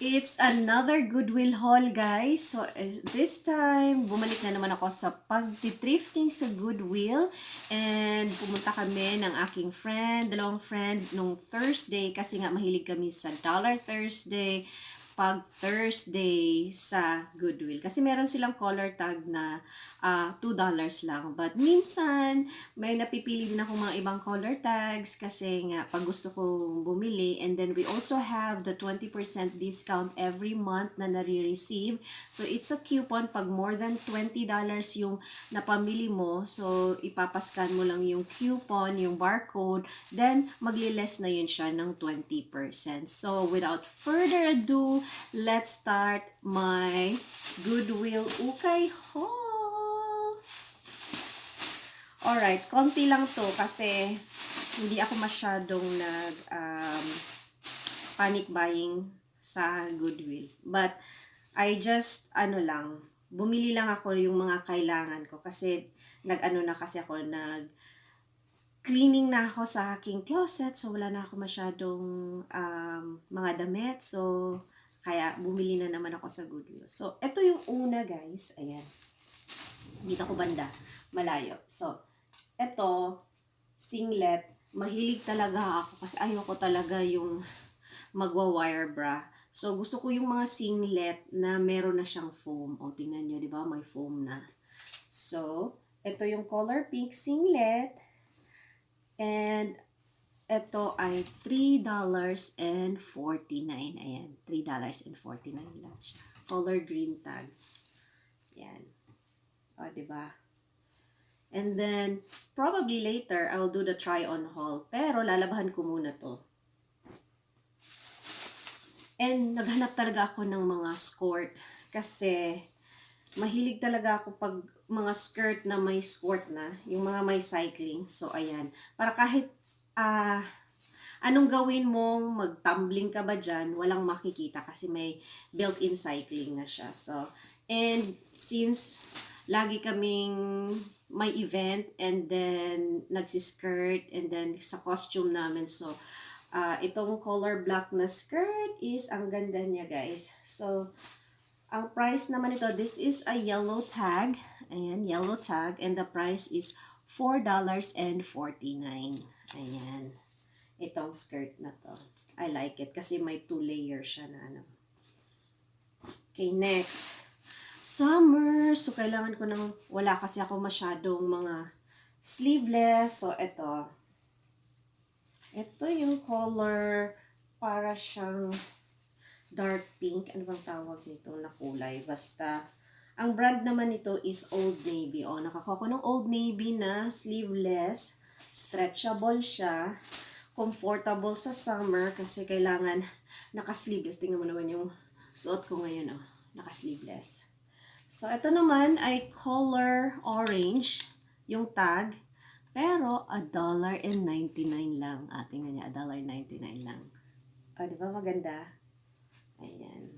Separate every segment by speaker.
Speaker 1: It's another Goodwill haul, guys. So, this time, bumalik na naman ako sa pag-thrifting sa Goodwill. And pumunta kami ng aking friend, dalawang friend, nung Thursday. Kasi nga, mahilig kami sa Dollar Thursday, pag Thursday sa Goodwill. Kasi meron silang color tag na $2 lang. But minsan, may napipili din ako mga ibang color tags kasi nga pag gusto ko bumili. And then we also have the 20% discount every month na nare-receive. So it's a coupon pag more than $20 yung napamili mo. So ipapascan mo lang yung coupon, yung barcode. Then magli-less na yun siya ng 20%. So without further ado, let's start my Goodwill Ukay haul. Alright, konti lang to kasi hindi ako masyadong panic buying sa Goodwill. But I just, bumili lang ako yung mga kailangan ko kasi cleaning na ako sa aking closet. So wala na ako masyadong mga damit. So kaya bumili na naman ako sa Goodwill. So ito yung una, guys. Ayan. Dito ko banda. Malayo. So ito, singlet. Mahilig talaga ako kasi ayoko talaga yung magwa-wire bra. So, gusto ko yung mga singlet na meron na siyang foam. O, tingnan nyo, di ba? May foam na. So, ito yung color pink singlet. And, ito ay $3.49. Ayan, $3.49 lang siya. Color green tag. Yan. O, di ba? And then, probably later, I will do the try-on haul. Pero, lalabahan ko muna to. And, naghanap talaga ako ng mga skirt. Kasi, mahilig talaga ako pag mga skirt na may skirt na. Yung mga may cycling. So, ayan. Para kahit, anong gawin mong mag-tumbling ka ba dyan, walang makikita kasi may built-in cycling na siya. So, and since lagi kaming may event and then nagsiskirt and then sa costume namin. So, itong color black na skirt is ang ganda niya, guys. So, ang price naman ito, this is a yellow tag. Ayan, yellow tag. And the price is $4.49. Ayan. Itong skirt na to. I like it kasi may 2 layers siya na ano. Okay, next. Summer. So, kailangan ko wala kasi ako masyadong mga sleeveless. So, ito. Ito yung color para siyang dark pink. Ano bang tawag nito na kulay? Basta, ang brand naman nito is Old Navy. O, nakakuha ko ng Old Navy na sleeveless. Stretchable siya. Comfortable sa summer kasi kailangan naka-sleeveless. Tingnan mo naman yung suot ko ngayon. Naka-sleeveless. So, ito naman ay color orange, yung tag. Pero, $1.99 lang. Tingnan niya, $1.99 lang. Di ba maganda? Ayan.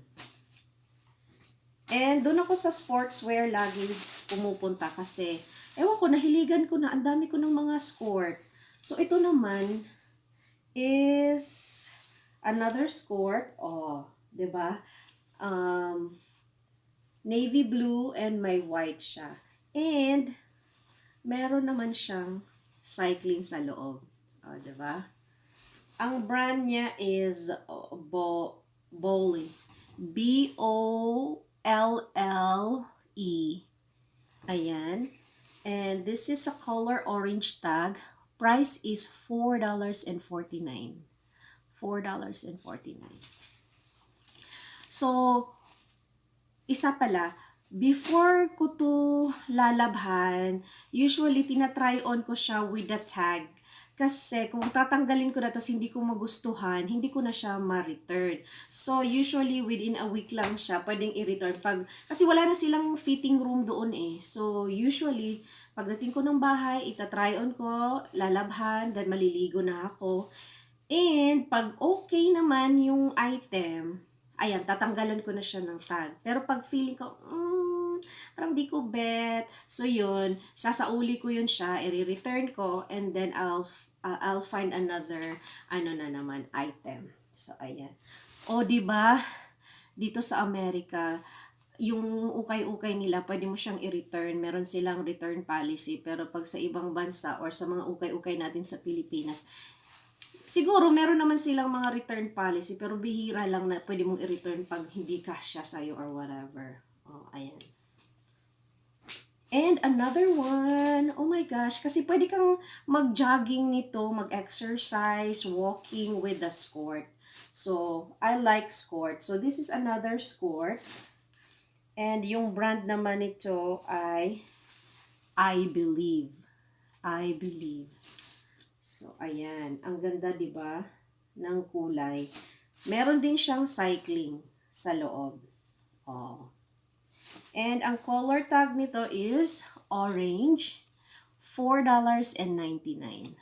Speaker 1: And, doon ako sa sportswear lagi pumupunta kasi, ewan ko, nahiligan ko na, ang dami ko ng mga skirt. So, ito naman is another skirt. Di ba? Navy blue and may white siya. And, meron naman siyang cycling sa loob. Diba? Ang brand niya is Bolle. B-O-L-L-E. Ayan. And this is a color orange tag. Price is $4.49. $4.49. So, isa pala, before ko to lalabhan, usually tinatry on ko siya with the tag. Kasi kung tatanggalin ko na tapos hindi ko magustuhan, hindi ko na siya ma-return. So usually within a week lang siya pwedeng i-return. Kasi wala na silang fitting room doon eh. So usually, pagdating ko ng bahay, itatry on ko, lalabhan, then maliligo na ako. And pag okay naman yung item, ayan, tatanggalan ko na siya ng tag. Pero pag feeling ko, parang di ko bet. So, yun, sasauli ko yun siya, i-return ko, and then I'll find another, item. So, ayan. O, diba? dito sa Amerika, yung ukay-ukay nila, pwede mo siyang i-return. Meron silang return policy. Pero pag sa ibang bansa or sa mga ukay-ukay natin sa Pilipinas, siguro meron naman silang mga return policy, pero bihira lang na pwede mong i-return pag hindi kasya sa'yo or whatever. Oh, ayan. And another one, oh my gosh, kasi pwede kang mag-jogging nito, mag-exercise, walking with the skirt. So, I like skirt. So, this is another skirt. And yung brand naman nito ay I Believe. I Believe. So, ayan. Ang ganda, di ba? Ng kulay. Meron din siyang cycling sa loob. Oh. And ang color tag nito is orange, $4.99. $4.99.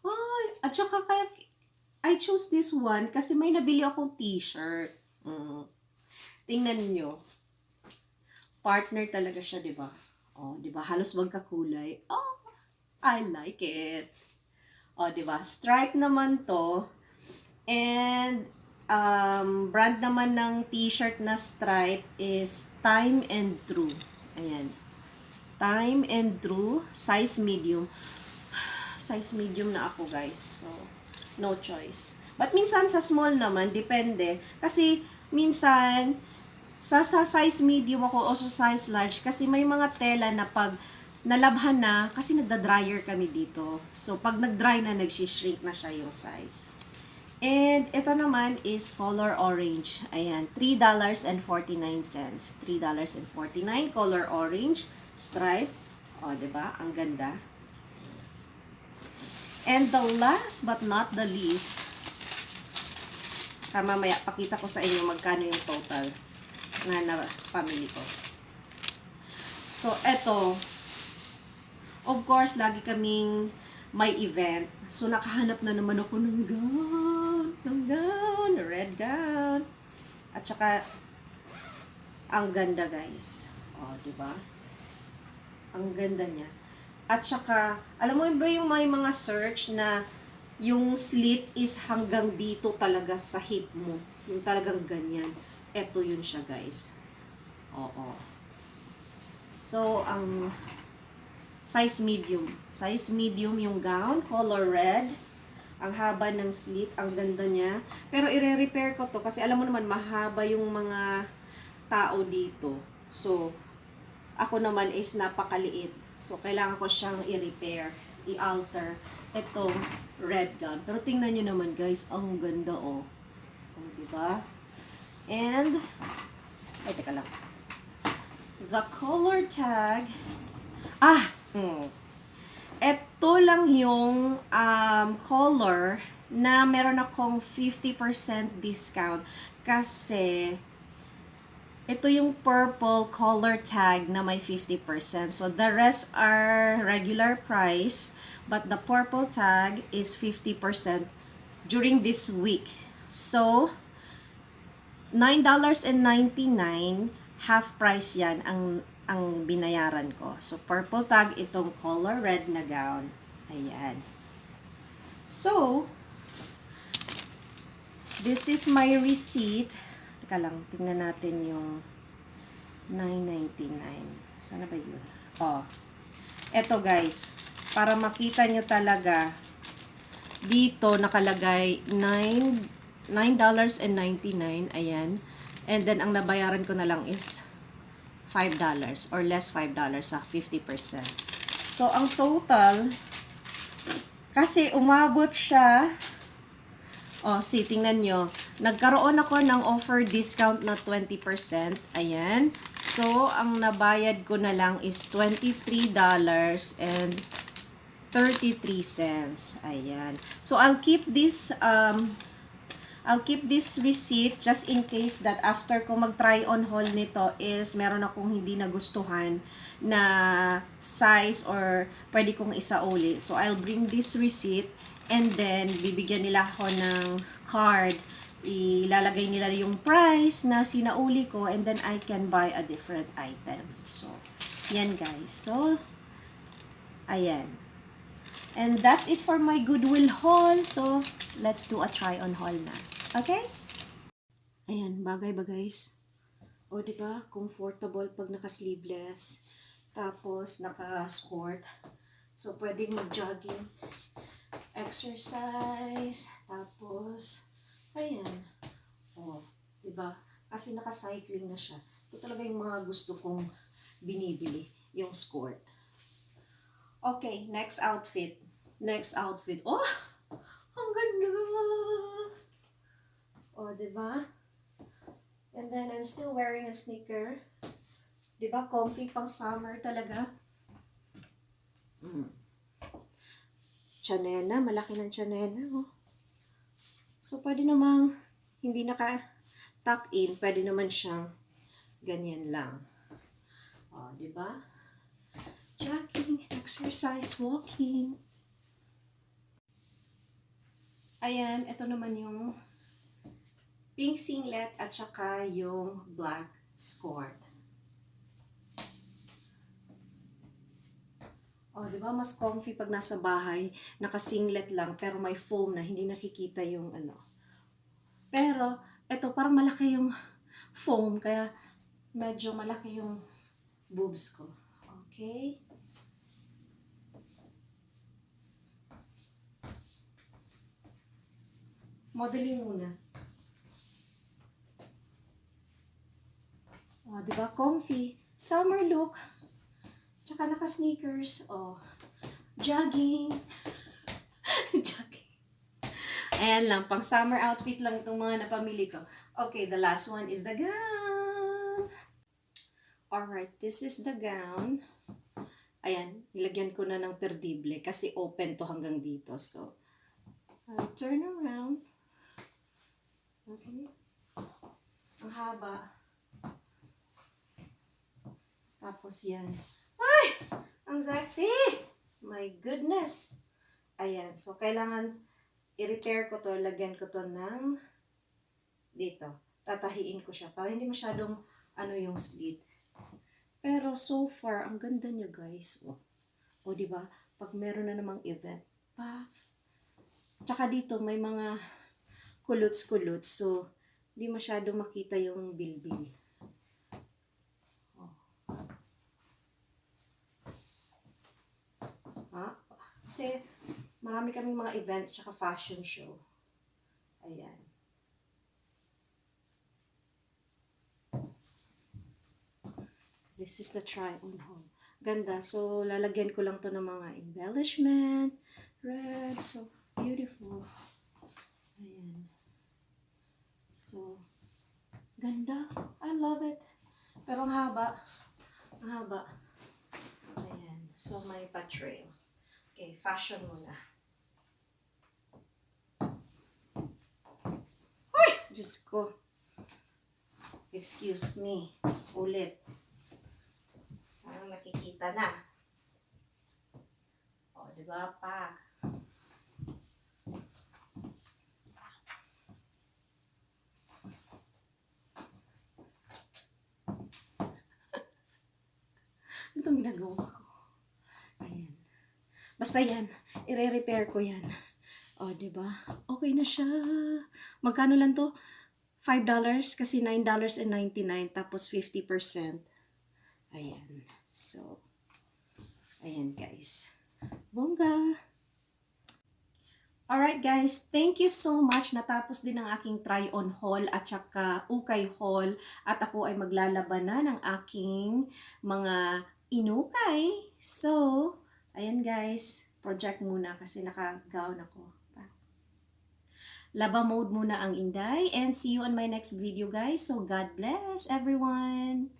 Speaker 1: Ay, at saka kaya I chose this one kasi may nabili akong t-shirt. Tingnan nyo. Partner talaga siya, di ba? Oh, di ba? Halos magkakulay. Oh, I like it. Oh, di ba? Stripe naman to. And brand naman ng t-shirt na stripe is Time and True. Ayan. Time and True, size medium. Size medium na ako, guys. So, no choice. But minsan sa small naman, depende. Kasi minsan, sa size medium ako o sa size large. Kasi may mga tela na pag nalabhan na, kasi nagda-dryer kami dito. So, pag nag-dry na, nag-shrink na siya yung size. And ito naman is color orange. Ayan, $3.49. $3.49, color orange, stripe. O, diba? Ang ganda. And the last but not the least, mamaya pakita ko sa inyo magkano yung total na pamili ko. So, ito, of course, lagi kaming may event. So, nakahanap na naman ako ng gown, red gown. At saka, ang ganda, guys. O, diba? Ang ganda niya. At saka, alam mo ba yung may mga search na yung slit is hanggang dito talaga sa hip mo. Yung talagang ganyan. Ito yun siya, guys. Oo. So, ang size medium. Size medium yung gown, color red. Ang haba ng slit, ang ganda niya. Pero i-repair ko to kasi alam mo naman mahaba yung mga tao dito. So, ako naman is napakaliit. So, kailangan ko siyang i-repair, i-alter itong red gown. Pero tingnan nyo naman, guys, ang ganda, oh. Oh, diba? And, ay, teka lang. The color tag, ito lang yung color na meron akong 50% discount kasi ito yung purple color tag na may 50%. So, the rest are regular price, but the purple tag is 50% during this week. So, $9.99, half price yan ang binayaran ko. So, purple tag itong color red na gown. Ayan. So, this is my receipt. Teka lang, tingnan natin yung $9.99. Sana ba yun? Oh. Eto, guys. Para makita nyo talaga, dito nakalagay $9.99. Ayan. And then, ang nabayaran ko na lang is $5 or less $5 sa 50%. So, ang total, kasi umabot siya, see, tingnan nyo, nagkaroon ako ng offer discount na 20%, ayan. So, ang nabayad ko na lang is $23.33, ayan. So, I'll keep this receipt just in case that after ko mag-try on haul nito is meron akong hindi nagustuhan na size or pwede kong isauli. So, I'll bring this receipt and then bibigyan nila ako ng card. Ilalagay nila yung price na sinauli ko and then I can buy a different item. So, yan guys. So, ayan. And that's it for my Goodwill haul. So, let's do a try on haul na. Okay? Ayan, bagay ba guys? O, diba? Comfortable pag naka-sleeveless. Tapos, naka-skirt. So, pwedeng mag-jogging. Exercise. Tapos, ayan. O, diba? Kasi naka-cycling na siya. Ito talaga yung mga gusto kong binibili. Yung skirt. Okay, next outfit. Next outfit. Oh! Ang ganda! O, diba? And then, I'm still wearing a sneaker. Diba? Comfy pang summer talaga. Chanena. Malaki ng chanena. Oh. So, pwede namang hindi naka-tuck in. Pwede naman siyang ganyan lang. O, diba? Jogging, exercise, walking. Ayan, ito naman yung pink singlet at saka yung black skirt. Oh, 'di ba mas comfy pag nasa bahay, naka-singlet lang pero may foam na hindi nakikita yung ano. Pero ito parang malaki yung foam kaya medyo malaki yung boobs ko. Okay? Modeling muna. Oh, 'di ba comfy? Summer look. Tsaka naka-sneakers. Oh. Jogging. Jogging. Ayan lang. Pang summer outfit lang itong mga napamili ko. Okay, the last one is the gown. Alright, this is the gown. Ayan, nilagyan ko na ng perdible kasi open to hanggang dito. So, I'll turn around. Okay. Ang haba. Tapos yan. Ay! Ang sexy! My goodness! Ayan. So, kailangan i-repair ko to. Lagyan ko to ng dito. Tatahiin ko siya para hindi masyadong ano yung slit. Pero so far, ang ganda niya guys. O diba? Pag meron na namang event. Tsaka dito may mga kulots-kulots. So, hindi masyadong makita yung bilbil. Kasi marami kaming mga events tsaka fashion show. Ayan. This is the try-on haul. Ganda. So, lalagyan ko lang to ng mga embellishment. Red. So, beautiful. Ayan. So, ganda. I love it. Pero ang haba. Ang haba. Ayan. So, may pa-trail. Okay, fashion muna. Uy! Diyos ko. Excuse me. Ulit. Parang nakikita na. O, diba pa? Ano itong ginagawa ko? Ayan. Basta yan, i-repair ko yan. O, diba? Okay na siya. Magkano lang to? $5 kasi $9.99 tapos 50%. Ayan. So, ayan guys. Bongga! Alright guys, thank you so much. Natapos din ang aking try-on haul at saka ukay haul. At ako ay maglalaban na ng aking mga inukay. So, ayan guys, project muna kasi naka-gown ako. Laba mode muna ang Inday and see you on my next video guys. So God bless everyone!